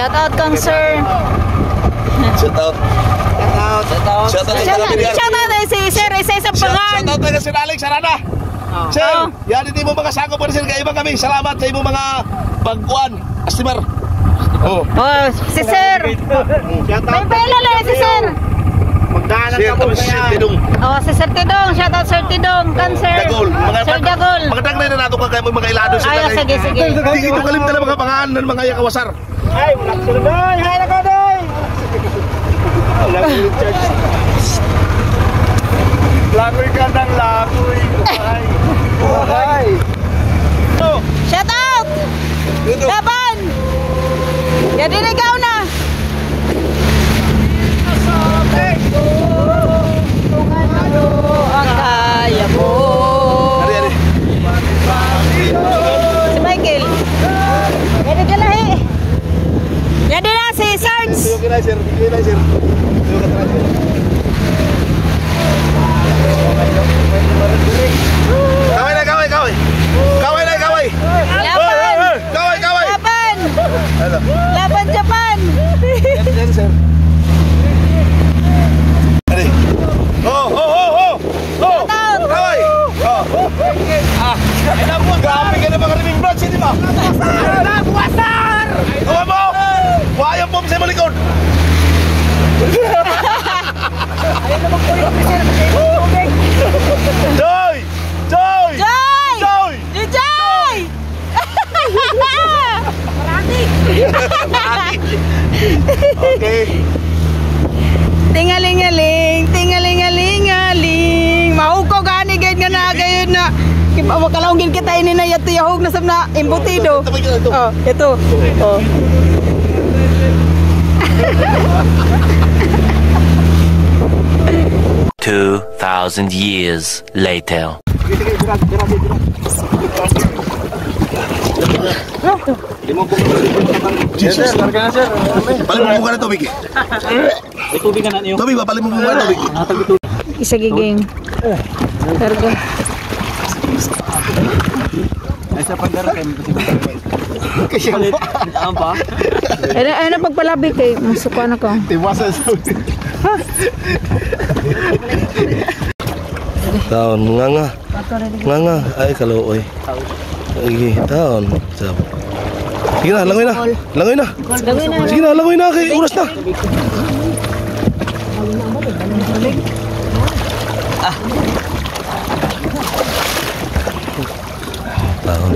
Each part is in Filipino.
Shout out kang sir. Shout out. Shout out Si sir, isa-isang pangan. Shout out kay Sir Alex Arana. Sir, yan hindi mo mga sakop pa sir kay iba kami. Salamat sa imo mga bagkuan. Customer. Oh, si sir. May pela lang si sir. Magdaanan ka po kaya. Oh, si Sir Tidong. Shout out Sir Tidong. Kan Sir Sir Dagol. Magdagnay na nato kay mga ilado sir. Ay, sige. Hindi ito kalimtan ng mga pangalan ng mga yakawasar. Ay, wala ko sila doy. Hay na ko doy. Wala ko church. Lagoy ka ng lagoy. Ay. Shout out. Laban. Yan din ikaw na. Ang kaya mo. Si Michael. Yan din kalahi. Yan din na si Sarge. Kaway na, kaway. Kaway na, kaway. Laban. Kaway. Laban. Laban Japan. Yan, sir. Kaway. Grabe ka na mga riming branch, hindi ba? Nagwasar! Kawa mo! Wayang bomb sa malikod! Ayun na magpulit ni sir. Joy! Joy! Joy! Joy! Joy! Okay. Tingaling-aling. Mahuko gani gayud nga na gayud na. Kalawgin kita ini na yato yahog na sab na embutido. Oh, ito. Oh. $2,000 years later. Jesus, larga na sir. Palim mo mukha na tubig. May tubig ka na niyo. Tubig ba? Palim mo mukha na tubig. Isa giging. Karga. Ay sa pagdara kay kasi ba? Ay na pagpalabi kay musuko na ko. Tiwasan sa taon nga ay kaluoy ay taon sige na langoy na sige na langoy na kay oras na taon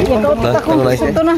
Ito na.